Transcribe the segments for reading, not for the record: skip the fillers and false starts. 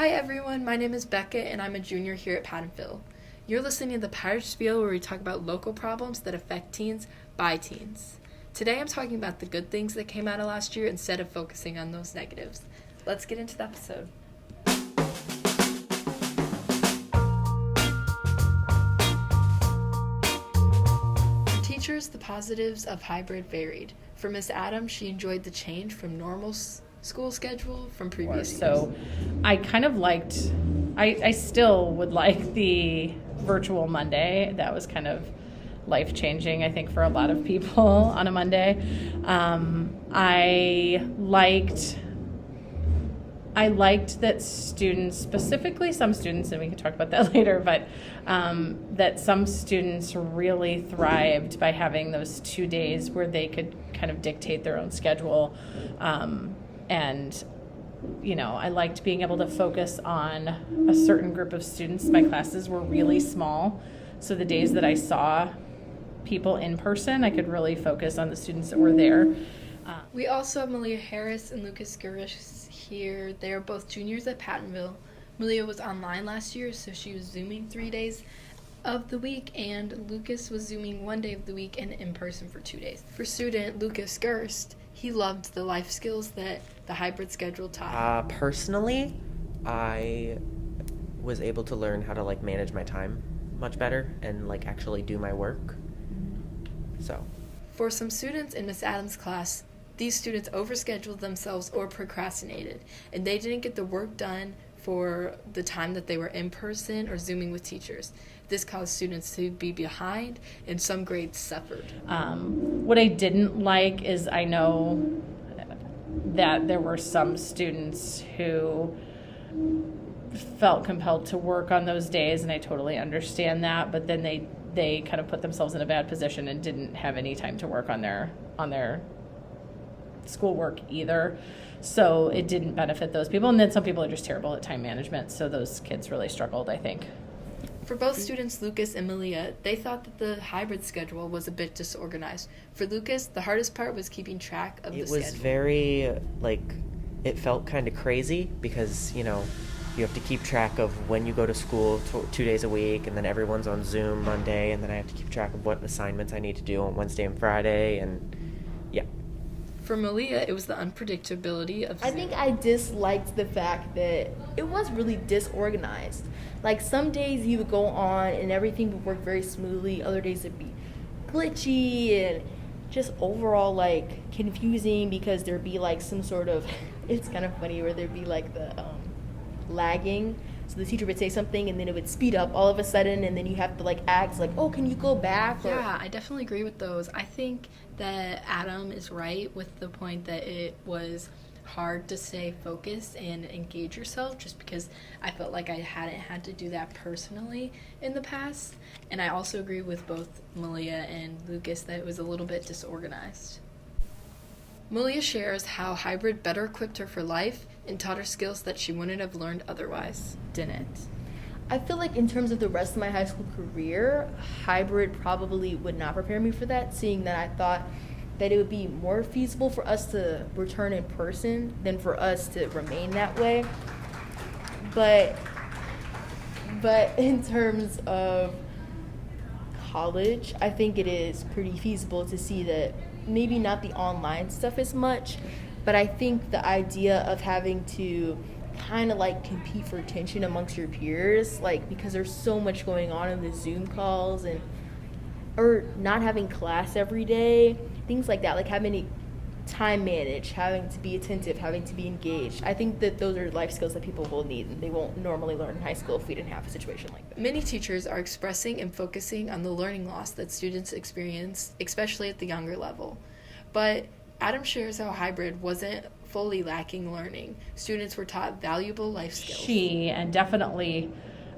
Hi everyone, my name is Becca and I'm a junior here at Pattonville. You're listening to the Pirate Spiel, where we talk about local problems that affect teens by teens. Today I'm talking about the good things that came out of last year instead of focusing on those negatives. Let's get into the episode. For teachers, the positives of hybrid varied. For Miss Adams, she enjoyed the change from normal school schedule from previous years. So I kind of liked, I still would like the virtual Monday. That was kind of life-changing, I think, for a lot of people on a Monday. I liked that students, specifically some students, and we can talk about that later, but that some students really thrived by having those 2 days where they could kind of dictate their own schedule. And, you know, I liked being able to focus on a certain group of students. My classes were really small, so the days that I saw people in person, I could really focus on the students that were there. We also have Maliyah Harris and Lucas Gerst here. They are both juniors at Pattonville. Maliyah was online last year, so she was Zooming 3 days of the week, and Lucas was Zooming 1 day of the week and in person for 2 days. For student Lucas Gerst, he loved the life skills that the hybrid schedule taught. Personally, I was able to learn how to manage my time much better and actually do my work. So, for some students in Miss Adams' class, these students overscheduled themselves or procrastinated, and they didn't get the work done for the time that they were in person or Zooming with teachers. This caused students to be behind, and some grades suffered. What I didn't like is I know that there were some students who felt compelled to work on those days, and I totally understand that, but then they kind of put themselves in a bad position and didn't have any time to work on their schoolwork either. So it didn't benefit those people. And then some people are just terrible at time management, so those kids really struggled, I think. For both students, Lucas and Maliyah, they thought that the hybrid schedule was a bit disorganized. For Lucas, the hardest part was keeping track of the schedule. It was very, it felt kind of crazy because, you have to keep track of when you go to school 2 days a week, and then everyone's on Zoom Monday, and then I have to keep track of what assignments I need to do on Wednesday and Friday, and yeah. For Maliyah, it was the unpredictability of Zoom. I think I disliked the fact that it was really disorganized. Some days you would go on and everything would work very smoothly. Other days it'd be glitchy and just overall confusing because there'd be some sort of, it's kind of funny where there'd be the lagging. So the teacher would say something and then it would speed up all of a sudden, and then you have to ask oh, can you go back? Yeah, I definitely agree with those. I think that Adam is right with the point that it was hard to stay focused and engage yourself, just because I felt like I hadn't had to do that personally in the past. And I also agree with both Maliyah and Lucas that it was a little bit disorganized. Maliyah shares how hybrid better equipped her for life and taught her skills that she wouldn't have learned otherwise. Didn't. I feel in terms of the rest of my high school career, hybrid probably would not prepare me for that, seeing that I thought that it would be more feasible for us to return in person than for us to remain that way. But in terms of college, I think it is pretty feasible to see that maybe not the online stuff as much, but I think the idea of having to kind of compete for attention amongst your peers, because there's so much going on in the Zoom calls, or not having class every day, things like that, having to time manage, having to be attentive, having to be engaged. I think that those are life skills that people will need, and they won't normally learn in high school if we didn't have a situation like that. Many teachers are expressing and focusing on the learning loss that students experience, especially at the younger level. But Adam shares how hybrid wasn't fully lacking learning. Students were taught valuable life skills. And definitely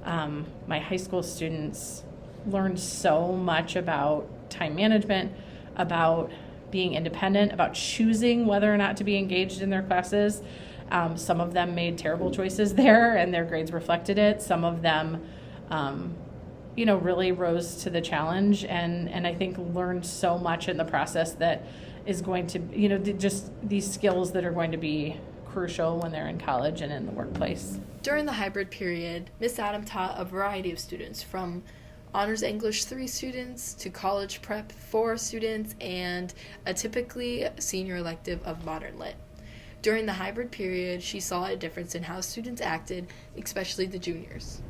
my high school students learned so much about time management, about being independent, about choosing whether or not to be engaged in their classes. Some of them made terrible choices there, and their grades reflected it. Some of them, really rose to the challenge, and I think learned so much in the process that is going to, just these skills that are going to be crucial when they're in college and in the workplace. During the hybrid period, Miss Adam taught a variety of students, from Honors English 3 students to College Prep 4 students and a typically senior elective of Modern Lit. During the hybrid period, she saw a difference in how students acted, especially the juniors.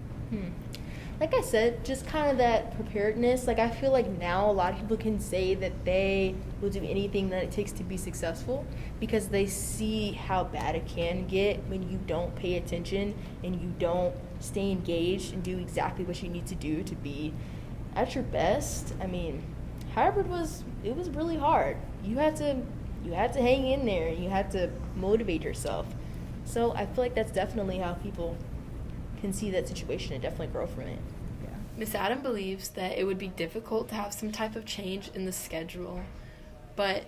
Like I said, just kind of that preparedness. Like, I feel like now a lot of people can say that they will do anything that it takes to be successful because they see how bad it can get when you don't pay attention and you don't stay engaged and do exactly what you need to do to be at your best. I mean, hybrid was really hard. You had to hang in there. You had to motivate yourself. So I feel like that's definitely how people can see that situation and definitely grow from it. Miss Adam believes that it would be difficult to have some type of change in the schedule, but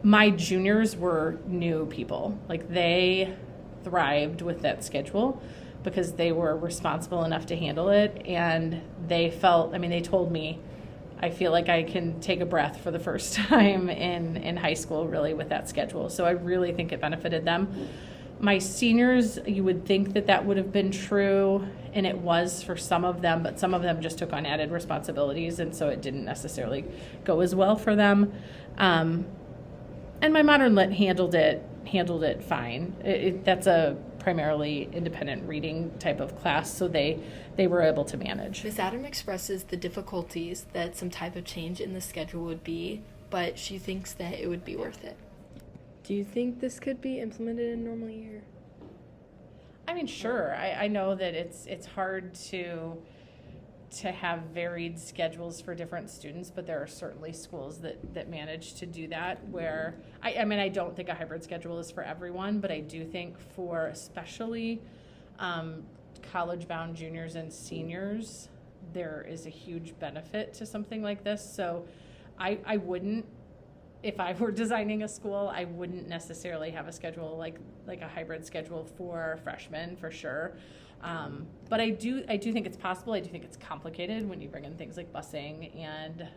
my juniors were new people. Like, they thrived with that schedule because they were responsible enough to handle it, and they felt, I mean, they told me, I feel like I can take a breath for the first time in high school, really, with that schedule. So I really think it benefited them. My seniors, you would think that would have been true, and it was for some of them, but some of them just took on added responsibilities, and so it didn't necessarily go as well for them. And my Modern Lit handled it fine. That's a primarily independent reading type of class, so they were able to manage. Miss Adam expresses the difficulties that some type of change in the schedule would be, but she thinks that it would be worth it. Do you think this could be implemented in a normal year? I mean, sure. I know that it's hard to have varied schedules for different students, but there are certainly schools that manage to do that, where I mean, I don't think a hybrid schedule is for everyone, but I do think for especially college-bound juniors and seniors, there is a huge benefit to something like this. So I wouldn't, if I were designing a school, I wouldn't necessarily have a schedule like a hybrid schedule for freshmen, for sure. But I do think it's possible. I do think it's complicated when you bring in things like busing and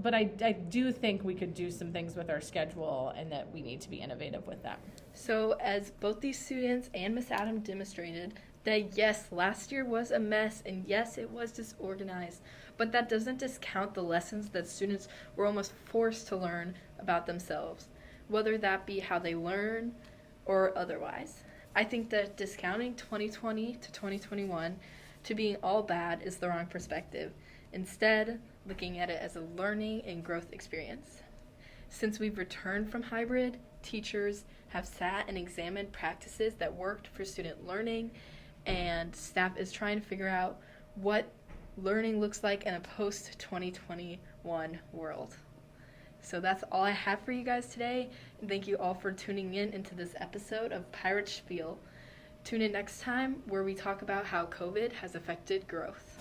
but I do think we could do some things with our schedule, and that we need to be innovative with that. So as both these students and Miss Adam demonstrated, that yes, last year was a mess, and yes, it was disorganized, but that doesn't discount the lessons that students were almost forced to learn about themselves, whether that be how they learn or otherwise. I think that discounting 2020 to 2021 to being all bad is the wrong perspective. Instead, looking at it as a learning and growth experience. Since we've returned from hybrid, teachers have sat and examined practices that worked for student learning, and staff is trying to figure out what learning looks like in a post-2021 world. So that's all I have for you guys today, and thank you all for tuning in into this episode of Pirate Spiel. Tune in next time, where we talk about how COVID has affected growth.